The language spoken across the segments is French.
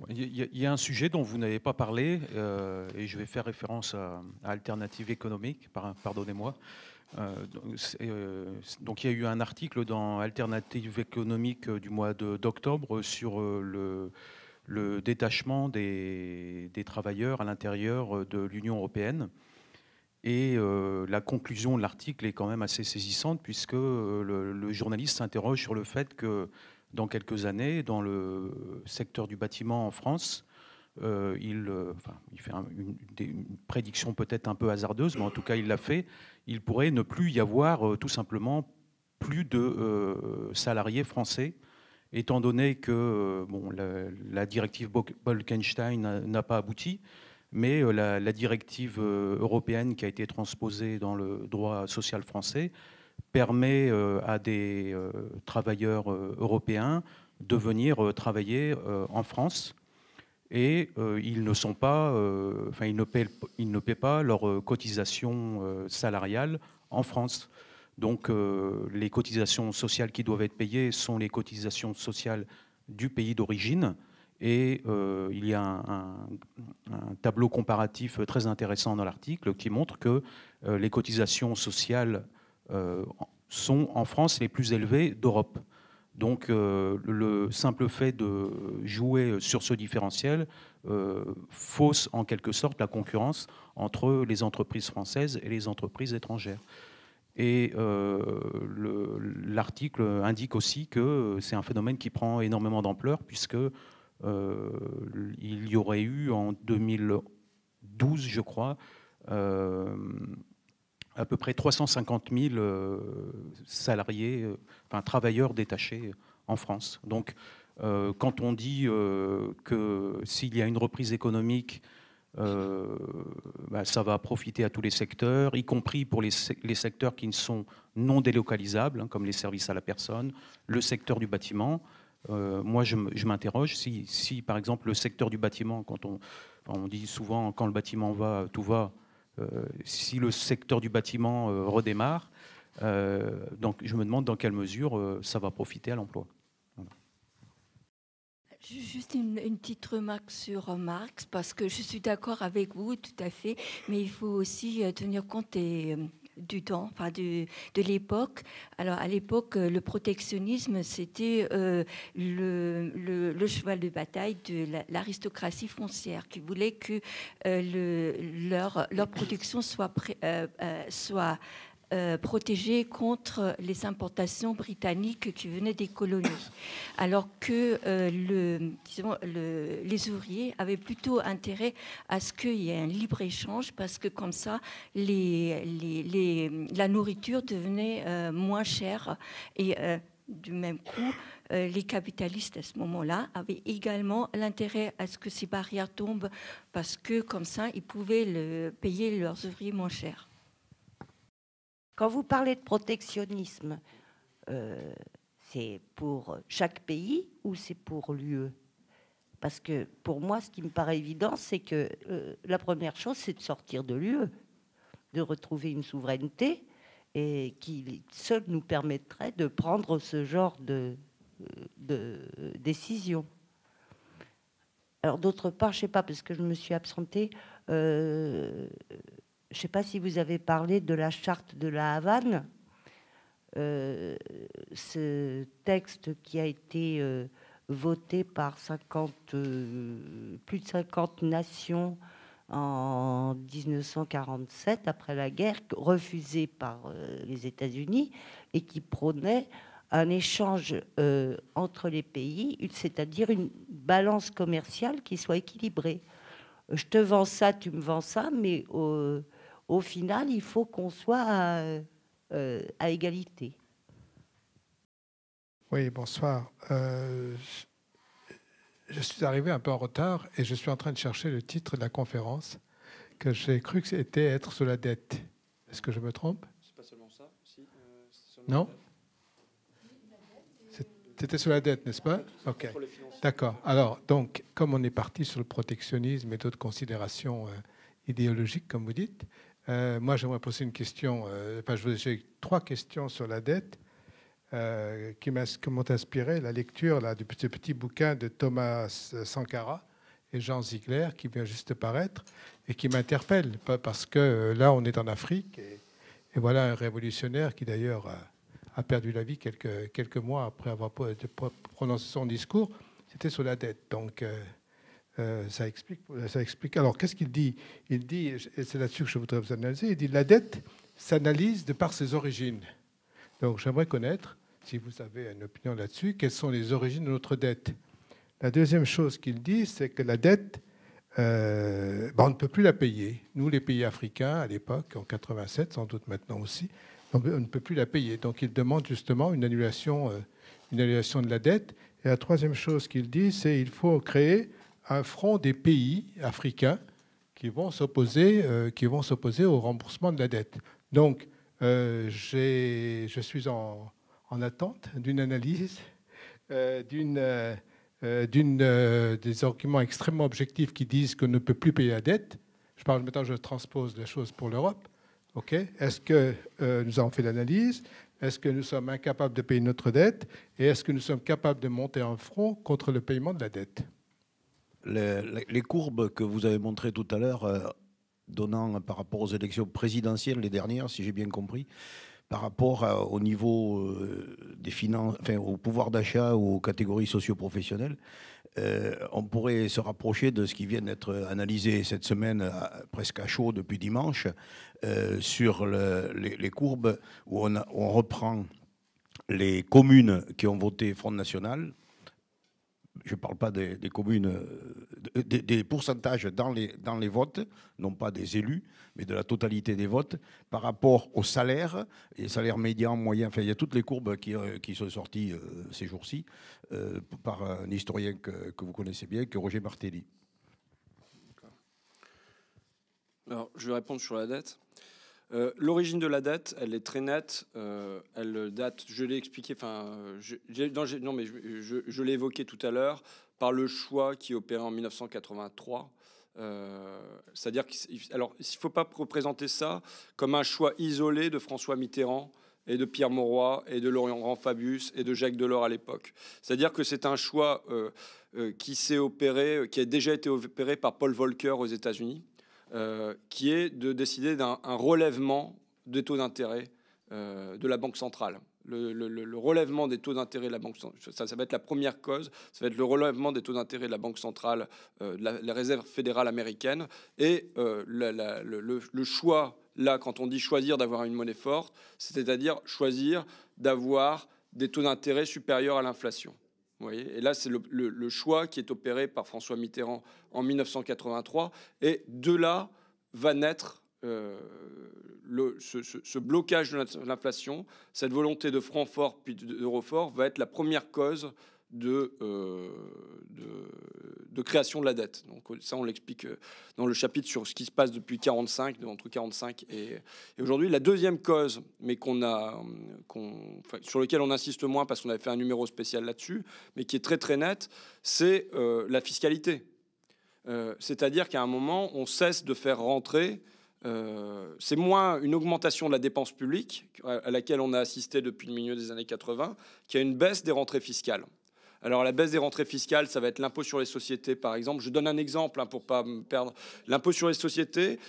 Il y a un sujet dont vous n'avez pas parlé, et je vais faire référence à Alternative économique, pardonnez-moi. Donc il y a eu un article dans Alternative économique du mois d'octobre sur le détachement des travailleurs à l'intérieur de l'Union européenne. Et la conclusion de l'article est quand même assez saisissante, puisque le journaliste s'interroge sur le fait que dans quelques années, dans le secteur du bâtiment en France, il fait une prédiction peut-être un peu hasardeuse, mais en tout cas il l'a fait, il pourrait ne plus y avoir tout simplement plus de salariés français, étant donné que bon, la directive Bolkestein n'a pas abouti, mais la directive européenne qui a été transposée dans le droit social français permet à des travailleurs européens de venir travailler en France, et ils ne sont pas, enfin ils ne paient pas leurs cotisations salariales en France. Donc les cotisations sociales qui doivent être payées sont les cotisations sociales du pays d'origine. Et il y a un tableau comparatif très intéressant dans l'article qui montre que les cotisations sociales sont en France les plus élevées d'Europe. Donc le simple fait de jouer sur ce différentiel fausse en quelque sorte la concurrence entre les entreprises françaises et les entreprises étrangères. Et l'article indique aussi que c'est un phénomène qui prend énormément d'ampleur, puisque il y aurait eu en 2012, je crois, à peu près 350 000 salariés, enfin travailleurs détachés en France. Donc, quand on dit que s'il y a une reprise économique, ça va profiter à tous les secteurs, y compris pour les secteurs qui ne sont non délocalisables, hein, comme les services à la personne, le secteur du bâtiment. Moi, je m'interroge si, par exemple, le secteur du bâtiment, on dit souvent quand le bâtiment va, tout va. Si le secteur du bâtiment redémarre, donc je me demande dans quelle mesure ça va profiter à l'emploi. Voilà. Juste une petite remarque sur Marx, parce que je suis d'accord avec vous tout à fait, mais il faut aussi tenir compte du temps, enfin de l'époque. Alors à l'époque, le protectionnisme, c'était le cheval de bataille de l'aristocratie foncière qui voulait que leur production soit protégés contre les importations britanniques qui venaient des colonies. Alors que les ouvriers avaient plutôt intérêt à ce qu'il y ait un libre-échange, parce que comme ça, la nourriture devenait moins chère. Et du même coup, les capitalistes à ce moment-là avaient également l'intérêt à ce que ces barrières tombent, parce que comme ça, ils pouvaient payer leurs ouvriers moins cher. Quand vous parlez de protectionnisme, c'est pour chaque pays ou c'est pour l'UE? Parce que pour moi, ce qui me paraît évident, c'est que la première chose, c'est de sortir de l'UE, de retrouver une souveraineté et qui seul nous permettrait de prendre ce genre de décision. Alors d'autre part, je ne sais pas, parce que je me suis absentée, je ne sais pas si vous avez parlé de la charte de la Havane, ce texte qui a été voté par plus de 50 nations en 1947, après la guerre, refusé par les États-Unis, et qui prônait un échange entre les pays, c'est-à-dire une balance commerciale qui soit équilibrée. Je te vends ça, tu me vends ça, mais au final, il faut qu'on soit à égalité. Oui, bonsoir. Je suis arrivé un peu en retard et je suis en train de chercher le titre de la conférence que j'ai cru que c'était être sur la dette. Est-ce que je me trompe? C'est pas seulement ça, si, non? C'était sur la dette, n'est-ce pas? Ok. D'accord. Alors, donc, comme on est parti sur le protectionnisme et d'autres considérations idéologiques, comme vous dites, moi, j'aimerais poser une question. J'ai 3 questions sur la dette qui m'ont inspiré la lecture là, de ce petit bouquin de Thomas Sankara, et Jean Ziegler, qui vient juste de paraître, et qui m'interpelle, parce que là, on est en Afrique, et voilà un révolutionnaire qui, d'ailleurs, a perdu la vie quelques mois après avoir prononcé son discours, c'était sur la dette. Donc, ça explique. Alors, qu'est-ce qu'il dit? Il dit, et c'est là-dessus que je voudrais vous analyser, il dit la dette s'analyse de par ses origines. Donc, j'aimerais connaître, si vous avez une opinion là-dessus, quelles sont les origines de notre dette. La deuxième chose qu'il dit, c'est que la dette, on ne peut plus la payer. Nous, les pays africains, à l'époque, en 87, sans doute maintenant aussi, on ne peut plus la payer. Donc, il demande justement une annulation de la dette. Et la troisième chose qu'il dit, c'est qu'il faut créer un front des pays africains qui vont s'opposer au remboursement de la dette. Donc, je suis en attente d'une analyse, des arguments extrêmement objectifs qui disent qu'on ne peut plus payer la dette. Je transpose les choses pour l'Europe. Okay. Est-ce que nous avons fait l'analyse? Est-ce que nous sommes incapables de payer notre dette? Et est-ce que nous sommes capables de monter un front contre le paiement de la dette? Les courbes que vous avez montrées tout à l'heure, donnant par rapport aux élections présidentielles, les dernières, si j'ai bien compris, par rapport au niveau des finances, enfin, au pouvoir d'achat ou aux catégories socio-professionnelles, on pourrait se rapprocher de ce qui vient d'être analysé cette semaine, presque à chaud depuis dimanche, sur les courbes où on reprend les communes qui ont voté Front National. Je ne parle pas des communes, des pourcentages dans les votes, non pas des élus, mais de la totalité des votes, par rapport aux salaires, et salaires médians, moyens, enfin il y a toutes les courbes qui sont sorties ces jours-ci par un historien que vous connaissez bien, que Roger Martelly. Alors, je vais répondre sur la dette. L'origine de la dette, elle est très nette. Elle date, je l'ai expliqué, je l'ai évoqué tout à l'heure, par le choix qui est opéré en 1983. C'est-à-dire qu'il ne faut pas représenter ça comme un choix isolé de François Mitterrand et de Pierre Mauroy et de Laurent Fabius et de Jacques Delors à l'époque. C'est-à-dire que c'est un choix qui a déjà été opéré par Paul Volcker aux États-Unis. Qui est de décider d'un relèvement des taux d'intérêt de la Banque centrale. Le relèvement des taux d'intérêt de la Banque centrale, ça va être la première cause, ça va être le relèvement des taux d'intérêt de la Banque centrale, de la Réserve fédérale américaine, et le choix, là, quand on dit choisir d'avoir une monnaie forte, c'est-à-dire choisir d'avoir des taux d'intérêt supérieurs à l'inflation. Vous voyez, et là, c'est le choix qui est opéré par François Mitterrand en 1983. Et de là va naître ce blocage de l'inflation. Cette volonté de franc fort puis d'euro fort va être la première cause de création de la dette. Donc ça, on l'explique dans le chapitre sur ce qui se passe depuis 45, entre 45 et aujourd'hui. La deuxième cause, mais sur lequel on insiste moins parce qu'on avait fait un numéro spécial là-dessus, mais qui est très très nette, c'est la fiscalité. C'est-à-dire qu'à un moment, on cesse de faire rentrer. C'est moins une augmentation de la dépense publique à laquelle on a assisté depuis le milieu des années 80, qu'il y a une baisse des rentrées fiscales. Alors la baisse des rentrées fiscales, ça va être l'impôt sur les sociétés, par exemple. Je donne un exemple pour ne pas me perdre. L'impôt sur les sociétés,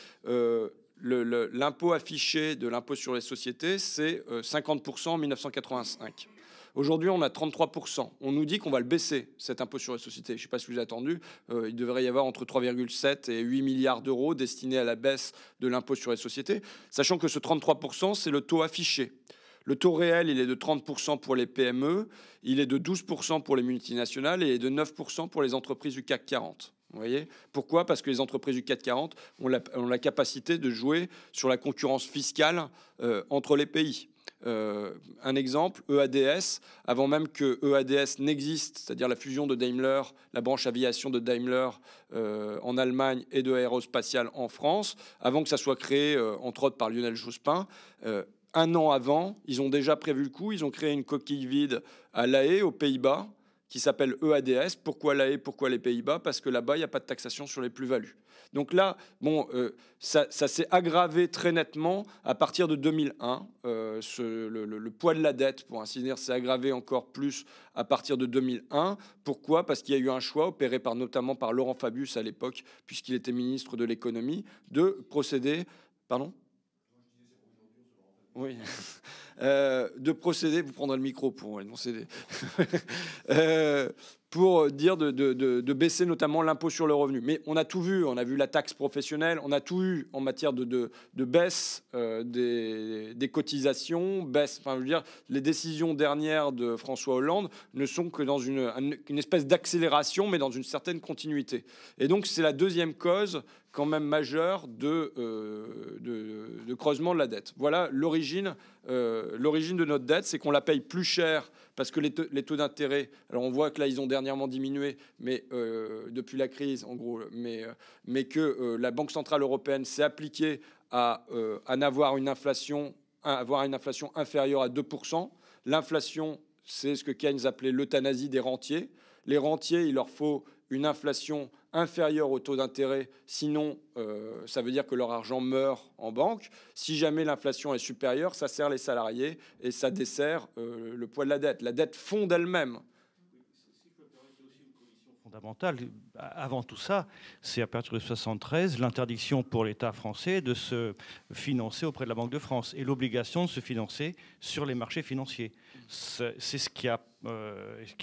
l'impôt affiché de l'impôt sur les sociétés, c'est 50% en 1985. Aujourd'hui, on a 33%. On nous dit qu'on va le baisser, cet impôt sur les sociétés. Je ne sais pas si vous avez entendu. Il devrait y avoir entre 3,7 et 8 milliards d'euros destinés à la baisse de l'impôt sur les sociétés, sachant que ce 33%, c'est le taux affiché. Le taux réel, il est de 30% pour les PME, il est de 12% pour les multinationales et il est de 9% pour les entreprises du CAC 40. Vous voyez ? Pourquoi ? Parce que les entreprises du CAC 40 ont la capacité de jouer sur la concurrence fiscale entre les pays. Un exemple, EADS, avant même que EADS n'existe, c'est-à-dire la fusion de Daimler, la branche aviation de Daimler en Allemagne et de Aérospatiale en France, avant que ça soit créé, entre autres, par Lionel Jospin, un an avant, ils ont déjà prévu le coup, ils ont créé une coquille vide à La Haye, aux Pays-Bas, qui s'appelle EADS. Pourquoi l'AE, pourquoi les Pays-Bas? Parce que là-bas, il n'y a pas de taxation sur les plus-values. Donc là, bon, ça s'est aggravé très nettement à partir de 2001. Le poids de la dette, pour ainsi dire, s'est aggravé encore plus à partir de 2001. Pourquoi? Parce qu'il y a eu un choix opéré notamment par Laurent Fabius à l'époque, puisqu'il était ministre de l'économie, de procéder... Pardon? Oui. De procéder, vous prendrez le micro pour énoncer pour dire de baisser notamment l'impôt sur le revenu. Mais on a tout vu, on a vu la taxe professionnelle, on a tout eu en matière de baisse des cotisations, baisse, enfin, je veux dire, les décisions dernières de François Hollande ne sont que dans une espèce d'accélération, mais dans une certaine continuité. Et donc c'est la deuxième cause quand même majeure de creusement de la dette. Voilà l'origine de notre dette, c'est qu'on la paye plus cher parce que les taux d'intérêt, alors on voit que là ils ont dernièrement diminué, mais depuis la crise en gros, mais que la Banque centrale européenne s'est appliquée à avoir une inflation inférieure à 2%. L'inflation, c'est ce que Keynes appelait l'euthanasie des rentiers. Les rentiers, il leur faut une inflation inférieure au taux d'intérêt, sinon ça veut dire que leur argent meurt en banque. Si jamais l'inflation est supérieure, ça sert les salariés et ça dessert le poids de la dette. La dette fond d'elle-même. Fondamentale. Avant tout ça, c'est à partir de 1973 l'interdiction pour l'État français de se financer auprès de la Banque de France et l'obligation de se financer sur les marchés financiers. C'est ce qui est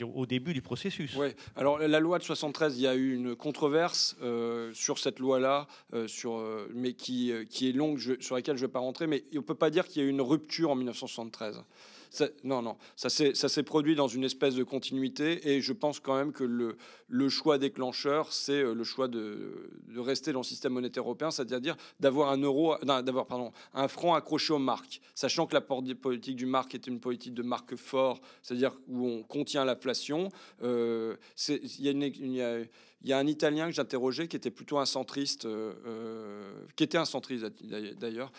au début du processus. Oui. Alors la loi de 73, il y a eu une controverse sur cette loi-là, mais qui est longue, sur laquelle je ne vais pas rentrer. Mais on ne peut pas dire qu'il y a eu une rupture en 1973. Non, ça s'est produit dans une espèce de continuité et je pense quand même que le choix déclencheur, c'est le choix de rester dans le système monétaire européen, c'est-à-dire d'avoir un franc accroché aux marques, sachant que la politique du marque est une politique de marque fort, c'est-à-dire où on contient l'inflation. Il y a un Italien que j'interrogeais qui était plutôt un centriste, qui était un centriste d'ailleurs,